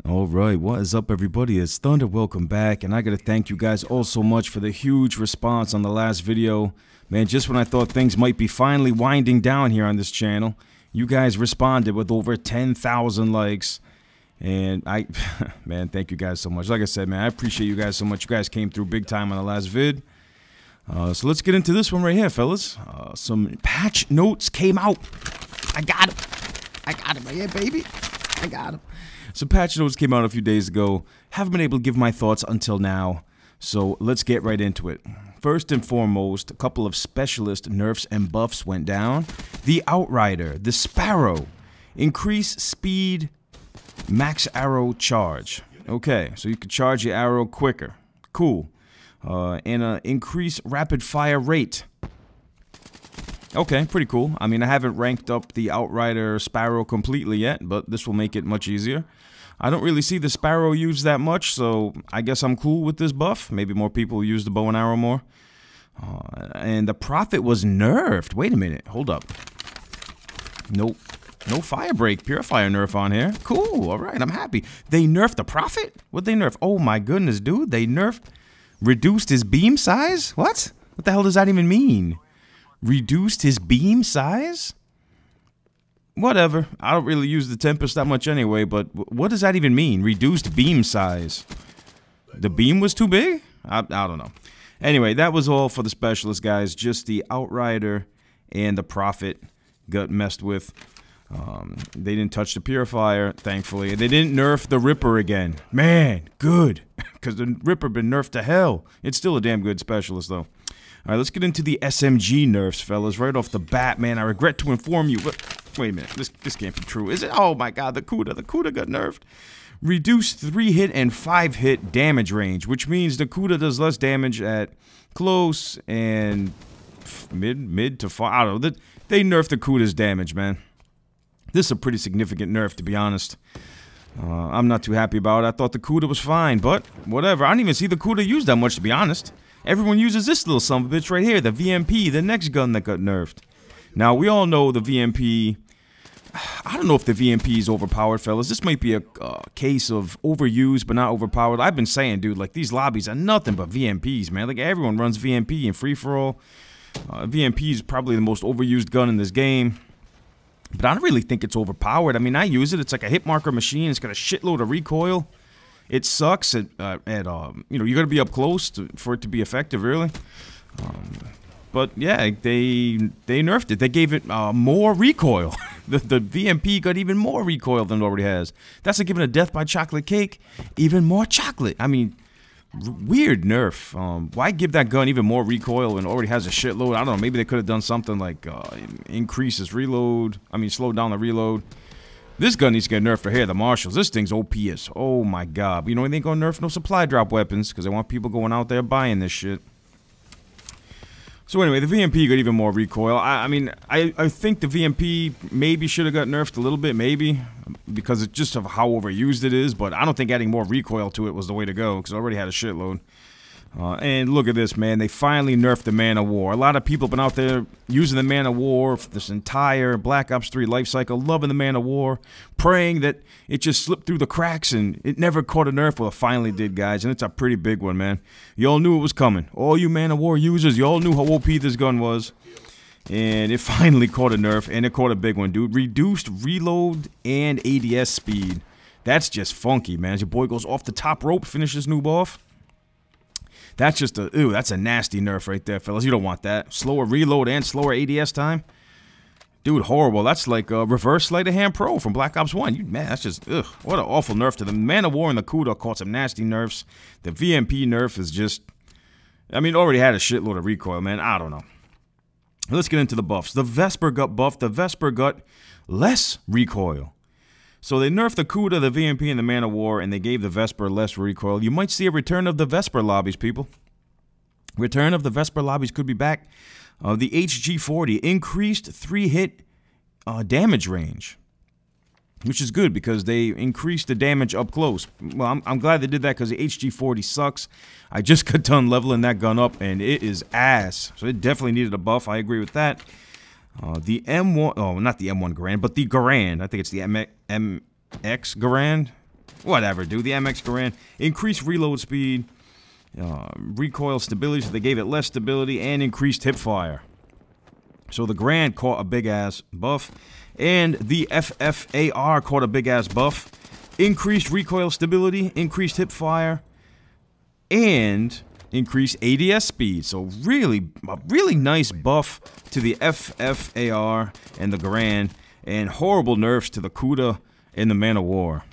Alright, what is up everybody? It's Thunder, welcome back, and I gotta thank you guys all so much for the huge response on the last video. Man, just when I thought things might be finally winding down here on this channel, you guys responded with over 10,000 likes. And man, thank you guys so much. Like I said, man, I appreciate you guys so much. You guys came through big time on the last vid. So let's get into this one right here, fellas. Some patch notes came out. I got him right here, baby. I got him. Some patch notes came out a few days ago. Haven't been able to give my thoughts until now. So let's get right into it. First and foremost, a couple of specialist nerfs and buffs went down. The Outrider, the Sparrow, increase speed, max arrow charge. Okay, so you can charge your arrow quicker. Cool. And increase rapid fire rate. Okay, pretty cool. I mean, I haven't ranked up the Outrider Sparrow completely yet, but this will make it much easier. I don't really see the Sparrow used that much, so I guess I'm cool with this buff. Maybe more people use the bow and arrow more. And the Prophet was nerfed. Wait a minute, hold up. Nope. No fire break, purifier nerf on here. Cool, alright, I'm happy. They nerfed the Prophet? What'd they nerf? Oh my goodness, dude, they reduced his beam size? What? What the hell does that even mean? Reduced his beam size? Whatever. I don't really use the Tempest that much anyway, but what does that even mean? Reduced beam size. The beam was too big? I don't know. Anyway, that was all for the specialist, guys. Just the Outrider and the Prophet got messed with. They didn't touch the Purifier, thankfully. They didn't nerf the Ripper again. Man, good. Because the Ripper been nerfed to hell. It's still a damn good specialist, though. Alright, let's get into the SMG nerfs, fellas. Right off the bat, man, I regret to inform you, but wait a minute, this can't be true, is it? Oh my god, the Kuda got nerfed. Reduced 3-hit and 5-hit damage range, which means the Kuda does less damage at close and mid to far. I don't know, they nerfed the Kuda's damage, man. This is a pretty significant nerf, to be honest. I'm not too happy about it. I thought the Kuda was fine, but whatever. I don't even see the Kuda used that much, to be honest. Everyone uses this little son of a bitch right here, the VMP, the next gun that got nerfed. Now, we all know the VMP... I don't know if the VMP is overpowered, fellas. This might be a case of overused but not overpowered. I've been saying, dude, like, these lobbies are nothing but VMPs, man. Like, everyone runs VMP in free-for-all. VMP is probably the most overused gun in this game. But I don't really think it's overpowered. I mean, I use it. It's like a hit marker machine. It's got a shitload of recoil. It sucks at you know, you gotta be up close for it to be effective, really. But yeah, they nerfed it. They gave it more recoil. the VMP got even more recoil than it already has. That's like giving a death by chocolate cake even more chocolate. I mean, weird nerf. Why give that gun even more recoil when it already has a shitload? I don't know. Maybe they could have done something like increase its reload. I mean, slow down the reload. This gun needs to get nerfed right here, the Marshals. This thing's OP as, oh my god. You know, they ain't gonna nerf no supply drop weapons, because they want people going out there buying this shit. So anyway, the VMP got even more recoil. I mean, I think the VMP maybe should have got nerfed a little bit, maybe, because it's just of how overused it is, but I don't think adding more recoil to it was the way to go, because it already had a shitload. And look at this, man. They finally nerfed the Man of War. A lot of people have been out there using the Man of War for this entire Black Ops 3 life cycle, loving the Man of War, praying that it just slipped through the cracks and it never caught a nerf. Well, it finally did, guys, and it's a pretty big one, man. Y'all knew it was coming. All you Man of War users, y'all knew how OP this gun was. And it finally caught a nerf, and it caught a big one, dude. Reduced reload and ADS speed. That's just funky, man. As your boy goes off the top rope, finishes noob off. That's just a, ooh, that's a nasty nerf right there, fellas. You don't want that. Slower reload and slower ADS time. Dude, horrible. That's like reverse sleight of hand pro from Black Ops 1. Man, that's just, ugh, what an awful nerf to them. Man of War and the Kuda caught some nasty nerfs. The VMP nerf is just, I mean, it already had a shitload of recoil, man. I don't know. Let's get into the buffs. The Vesper got buffed. The Vesper got less recoil. So they nerfed the Kuda, the VMP, and the Man of War, and they gave the Vesper less recoil. You might see a return of the Vesper lobbies, people. Return of the Vesper lobbies could be back. The HG40 increased 3-hit damage range, which is good because they increased the damage up close. Well, I'm glad they did that because the HG40 sucks. I just got done leveling that gun up, and it is ass. So it definitely needed a buff. I agree with that. The M1, oh, not the M1 Garand, but the Garand. I think it's the MX Garand. Whatever, dude. The MX Garand. Increased reload speed. Recoil stability, so they gave it less stability. And increased hip fire. So the Garand caught a big-ass buff. And the FFAR caught a big-ass buff. Increased recoil stability. Increased hip fire. And increased ADS speed. So really, a really nice buff to the FFAR and the Garand. And horrible nerfs to the Kuda and the Man of War.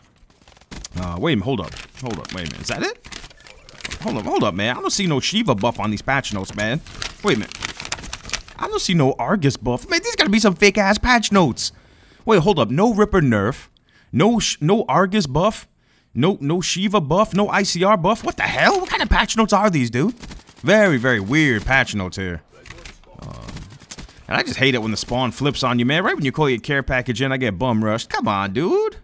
Wait a minute, hold up, wait a minute, is that it? Hold up, man, I don't see no Shiva buff on these patch notes, man. Wait a minute, I don't see no Argus buff. Man, these gotta be some fake-ass patch notes. Wait, hold up, no Ripper nerf, no Argus buff, no Shiva buff, no ICR buff. What the hell? What kind of patch notes are these, dude? Very, very weird patch notes here. And I just hate it when the spawn flips on you, man. Right when you call your care package in, I get bum rushed. Come on, dude.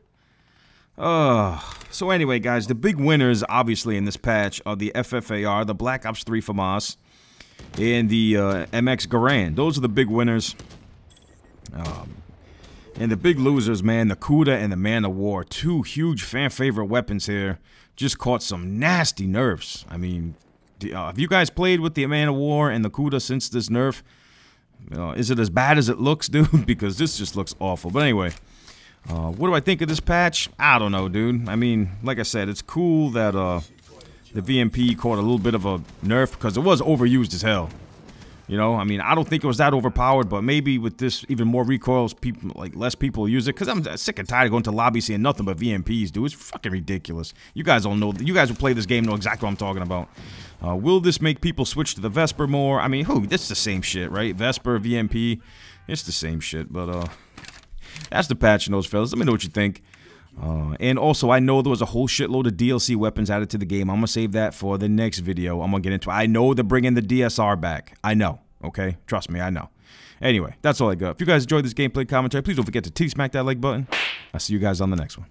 So anyway, guys, the big winners, obviously, in this patch are the FFAR, the Black Ops 3 FAMAS, and the MX Garand. Those are the big winners. And the big losers, man, the Kuda and the Man of War. Two huge fan-favorite weapons here. Just caught some nasty nerfs. I mean, have you guys played with the Man of War and the Kuda since this nerf? Is it as bad as it looks, dude? Because this just looks awful. But anyway, what do I think of this patch? I don't know, dude. I mean, like I said, it's cool that the VMP caught a little bit of a nerf because it was overused as hell. You know, I mean, I don't think it was that overpowered, but maybe with this even more recoils, people less people use it. Because I'm sick and tired of going to lobby seeing nothing but VMPs, dude. It's fucking ridiculous. You guys all know. You guys who play this game know exactly what I'm talking about. Will this make people switch to the Vesper more? I mean, it's the same shit, right? Vesper, VMP, it's the same shit. But that's the patch notes, fellas. Let me know what you think. And also, I know there was a whole shitload of DLC weapons added to the game. I'm going to save that for the next video. I'm going to get into it. I know they're bringing the DSR back. I know, okay? Trust me, I know. Anyway, that's all I got. If you guys enjoyed this gameplay commentary, please don't forget to smack that like button. I'll see you guys on the next one.